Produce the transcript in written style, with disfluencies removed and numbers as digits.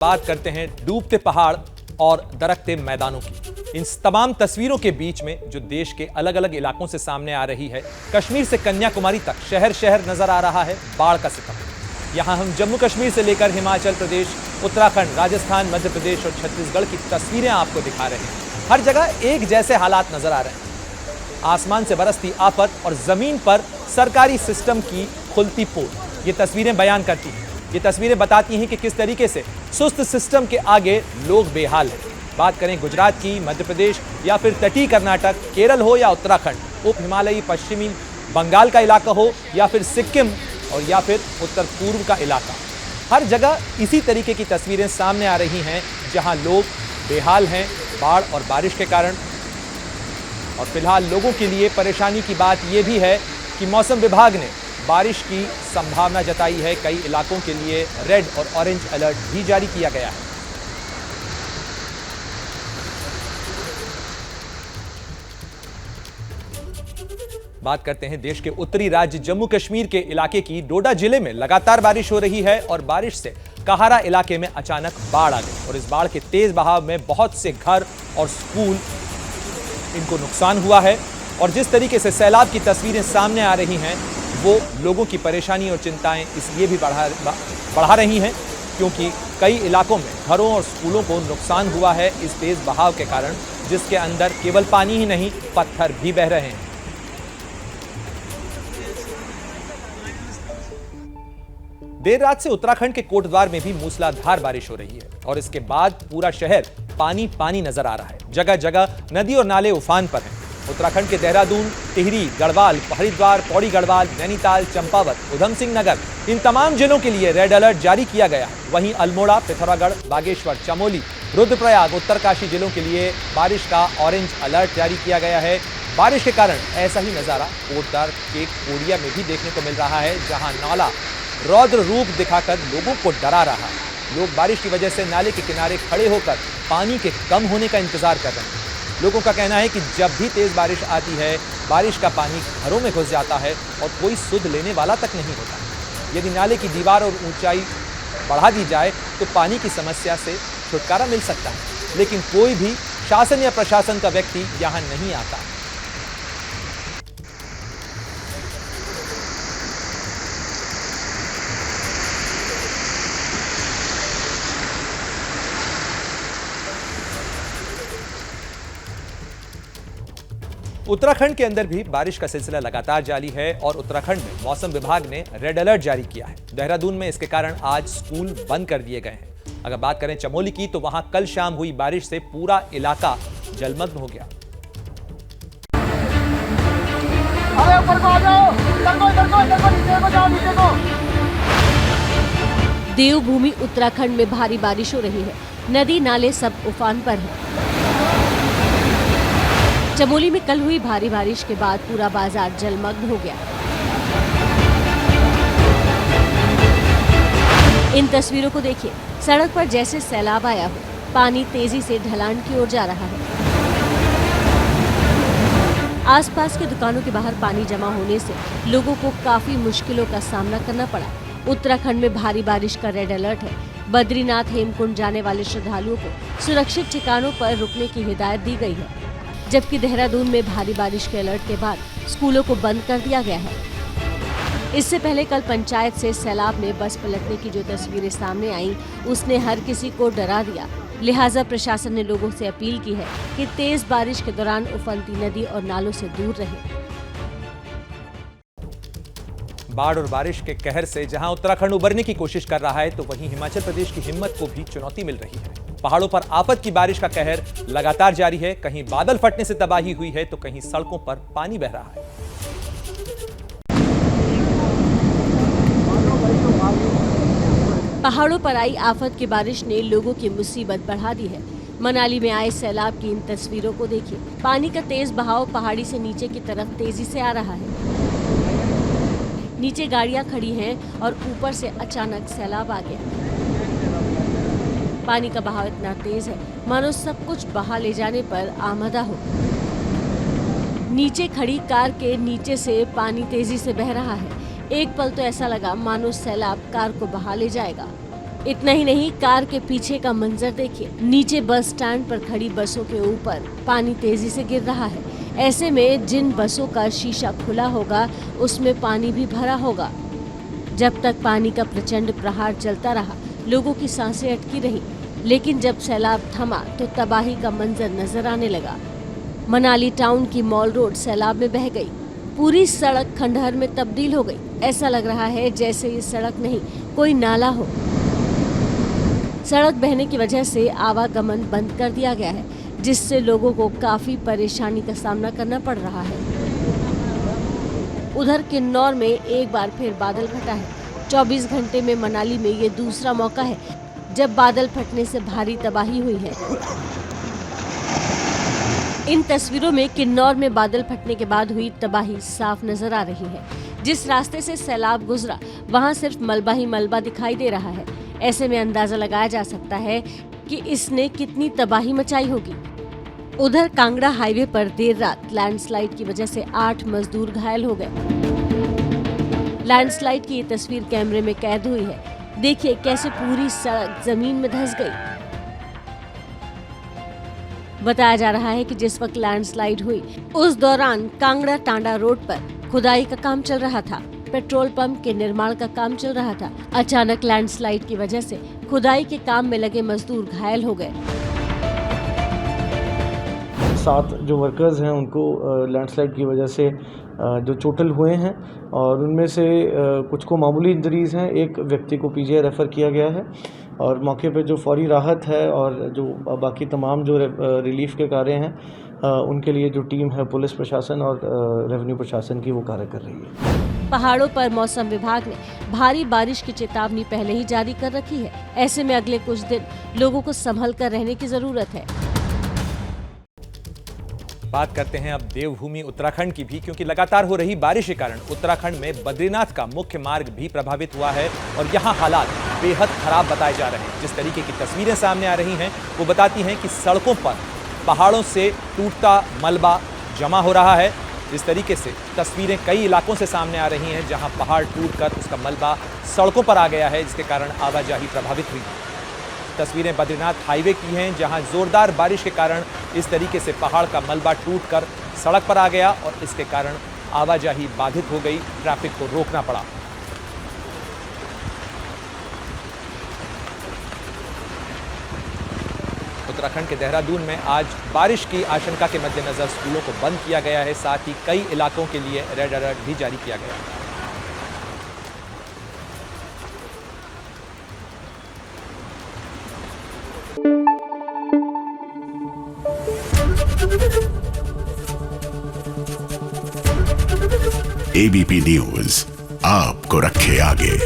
बात करते हैं डूबते पहाड़ और दरकते मैदानों की। इन तमाम तस्वीरों के बीच में जो देश के अलग अलग इलाकों से सामने आ रही है, कश्मीर से कन्याकुमारी तक शहर शहर नजर आ रहा है बाढ़ का सितम। यहां हम जम्मू कश्मीर से लेकर हिमाचल प्रदेश, उत्तराखंड, राजस्थान, मध्य प्रदेश और छत्तीसगढ़ की तस्वीरें आपको दिखा रहे हैं। हर जगह एक जैसे हालात नजर आ रहे हैं। आसमान से बरसती आफत और जमीन पर सरकारी सिस्टम की खुलती पोल ये तस्वीरें बयान करती हैं। ये तस्वीरें बताती हैं कि किस तरीके से सुस्त सिस्टम के आगे लोग बेहाल हैं। बात करें गुजरात की, मध्य प्रदेश या फिर तटीय कर्नाटक, केरल हो या उत्तराखंड, उप हिमालयी पश्चिमी बंगाल का इलाका हो या फिर सिक्किम और या फिर उत्तर पूर्व का इलाका, हर जगह इसी तरीके की तस्वीरें सामने आ रही हैं जहां लोग बेहाल हैं बाढ़ और बारिश के कारण। और फिलहाल लोगों के लिए परेशानी की बात यह भी है कि मौसम विभाग ने बारिश की संभावना जताई है। कई इलाकों के लिए रेड और ऑरेंज अलर्ट भी जारी किया गया है। बात करते हैं देश के उत्तरी राज्य जम्मू कश्मीर के इलाके की। डोडा जिले में लगातार बारिश हो रही है और बारिश से कहारा इलाके में अचानक बाढ़ आ गई और इस बाढ़ के तेज बहाव में बहुत से घर और स्कूल इनको नुकसान हुआ है। और जिस तरीके से सैलाब की तस्वीरें सामने आ रही हैं, वो लोगों की परेशानी और चिंताएं इसलिए भी बढ़ा रही हैं क्योंकि कई इलाकों में घरों और स्कूलों को नुकसान हुआ है इस तेज बहाव के कारण, जिसके अंदर केवल पानी ही नहीं पत्थर भी बह रहे हैं। देर रात से उत्तराखंड के कोटद्वार में भी मूसलाधार बारिश हो रही है और इसके बाद पूरा शहर पानी पानी नजर आ रहा है। जगह जगह नदी और नाले उफान पर हैं। उत्तराखंड के देहरादून, टिहरी, गढ़वाल, हरिद्वार, पौड़ी गढ़वाल, नैनीताल, चंपावत, उधम सिंह नगर, इन तमाम जिलों के लिए रेड अलर्ट जारी किया गया। वहीं अल्मोड़ा, पिथौरागढ़, बागेश्वर, चमोली, रुद्रप्रयाग, उत्तरकाशी जिलों के लिए बारिश का ऑरेंज अलर्ट जारी किया गया है। बारिश के कारण ऐसा ही नजारा कोटद्वार के कोडिया में भी देखने को मिल रहा है, जहां नाला रौद्र रूप दिखाकर लोगों को डरा रहा है। लोग बारिश की वजह से नाले के किनारे खड़े होकर पानी के कम होने का इंतजार कर रहे हैं। लोगों का कहना है कि जब भी तेज बारिश आती है, बारिश का पानी घरों में घुस जाता है और कोई सुध लेने वाला तक नहीं होता। यदि नाले की दीवार और ऊंचाई बढ़ा दी जाए तो पानी की समस्या से छुटकारा मिल सकता है, लेकिन कोई भी शासन या प्रशासन का व्यक्ति यहां नहीं आता। उत्तराखंड के अंदर भी बारिश का सिलसिला लगातार जारी है और उत्तराखंड में मौसम विभाग ने रेड अलर्ट जारी किया है। देहरादून में इसके कारण आज स्कूल बंद कर दिए गए हैं। अगर बात करें चमोली की, तो वहां कल शाम हुई बारिश से पूरा इलाका जलमग्न हो गया। अरे ऊपर को आ जाओ, नीचे को जाओ। देवभूमि उत्तराखंड में भारी बारिश हो रही है। नदी नाले सब उफान पर है। चमोली में कल हुई भारी बारिश के बाद पूरा बाजार जलमग्न हो गया। इन तस्वीरों को देखिए, सड़क पर जैसे सैलाब आया हो। पानी तेजी से ढलान की ओर जा रहा है। आसपास के दुकानों के बाहर पानी जमा होने से लोगों को काफी मुश्किलों का सामना करना पड़ा। उत्तराखंड में भारी बारिश का रेड अलर्ट है। बद्रीनाथ हेमकुंड जाने वाले श्रद्धालुओं को सुरक्षित ठिकानों पर रुकने की हिदायत दी गई है, जबकि देहरादून में भारी बारिश के अलर्ट के बाद स्कूलों को बंद कर दिया गया है। इससे पहले कल पंचायत से सैलाब में बस पलटने की जो तस्वीरें सामने आईं, उसने हर किसी को डरा दिया। लिहाजा प्रशासन ने लोगों से अपील की है कि तेज बारिश के दौरान उफनती नदी और नालों से दूर रहें। बाढ़ और बारिश के कहर से जहां उत्तराखंड उबरने की कोशिश कर रहा है, तो वहीं हिमाचल प्रदेश की हिम्मत को भी चुनौती मिल रही है। पहाड़ों पर आफत की बारिश का कहर लगातार जारी है। कहीं बादल फटने से तबाही हुई है तो कहीं सड़कों पर पानी बह रहा है। पहाड़ों पर आई आफत की बारिश ने लोगों की मुसीबत बढ़ा दी है। मनाली में आए सैलाब की इन तस्वीरों को देखिए। पानी का तेज बहाव पहाड़ी से नीचे की तरफ तेजी से आ रहा है। नीचे गाड़ियां खड़ी हैं और ऊपर से अचानक सैलाब आ गया। पानी का बहाव इतना तेज है मानो सब कुछ बहा ले जाने पर आमदा हो। नीचे खड़ी कार के नीचे से पानी तेजी से बह रहा है। एक पल तो ऐसा लगा मानो सैलाब कार को बहा ले जाएगा। इतना ही नहीं, कार के पीछे का मंजर देखिए। नीचे बस स्टैंड पर खड़ी बसों के ऊपर पानी तेजी से गिर रहा है। ऐसे में जिन बसों का शीशा खुला होगा उसमें पानी भी भरा होगा। जब तक पानी का प्रचंड प्रहार चलता रहा, लोगों की सांसें अटकी रही, लेकिन जब सैलाब थमा तो तबाही का मंजर नजर आने लगा। मनाली टाउन की मॉल रोड सैलाब में बह गई। पूरी सड़क खंडहर में तब्दील हो गई। ऐसा लग रहा है जैसे ये सड़क नहीं, कोई नाला हो। सड़क बहने की वजह से आवागमन बंद कर दिया गया है, जिससे लोगों को काफी परेशानी का सामना करना पड़ रहा है। उधर किन्नौर में एक बार फिर बादल फटा है। 24 घंटे में मनाली में ये दूसरा मौका है जब बादल फटने से भारी तबाही हुई है। इन तस्वीरों में किन्नौर में बादल फटने के बाद हुई तबाही साफ नजर आ रही है। जिस रास्ते से सैलाब गुजरा वहां सिर्फ मलबा ही मलबा दिखाई दे रहा है। ऐसे में अंदाजा लगाया जा सकता है कि इसने कितनी तबाही मचाई होगी। उधर कांगड़ा हाईवे पर देर रात लैंडस्लाइड की वजह से 8 मजदूर घायल हो गए। लैंडस्लाइड की ये तस्वीर कैमरे में कैद हुई है। देखिए कैसे पूरी सड़क जमीन में धंस गई। बताया जा रहा है कि जिस वक्त लैंडस्लाइड हुई उस दौरान कांगड़ा टांडा रोड पर खुदाई का काम चल रहा था। पेट्रोल पंप के निर्माण का काम चल रहा था। अचानक लैंडस्लाइड की वजह से खुदाई के काम में लगे मजदूर घायल हो गए। 7 जो वर्कर्स हैं उनको लैंडस्लाइड की वजह से जो चोटिल हुए हैं और उनमें से कुछ को मामूली इंजरीज हैं। एक व्यक्ति को पीजीआई रेफ़र किया गया है और मौके पे जो फौरी राहत है और जो बाकी तमाम जो रिलीफ के कार्य हैं उनके लिए जो टीम है पुलिस प्रशासन और रेवेन्यू प्रशासन की वो कार्य कर रही है। पहाड़ों पर मौसम विभाग ने भारी बारिश की चेतावनी पहले ही जारी कर रखी है। ऐसे में अगले कुछ दिन लोगों को संभल कर रहने की जरूरत है। बात करते हैं अब देवभूमि उत्तराखंड की भी, क्योंकि लगातार हो रही बारिश के कारण उत्तराखंड में बद्रीनाथ का मुख्य मार्ग भी प्रभावित हुआ है और यहाँ हालात बेहद खराब बताए जा रहे हैं। जिस तरीके की तस्वीरें सामने आ रही हैं वो बताती हैं कि सड़कों पर पहाड़ों से टूटता मलबा जमा हो रहा है। इस तरीके से तस्वीरें कई इलाकों से सामने आ रही हैं जहां पहाड़ टूटकर उसका मलबा सड़कों पर आ गया है, जिसके कारण आवाजाही प्रभावित हुई। तस्वीरें बद्रीनाथ हाईवे की हैं जहां जोरदार बारिश के कारण इस तरीके से पहाड़ का मलबा टूटकर सड़क पर आ गया और इसके कारण आवाजाही बाधित हो गई, ट्रैफिक को रोकना पड़ा। उत्तराखंड के देहरादून में आज बारिश की आशंका के मद्देनजर स्कूलों को बंद किया गया है। साथ ही कई इलाकों के लिए रेड अलर्ट भी जारी किया गया है। एबीपी न्यूज आपको रखे आगे।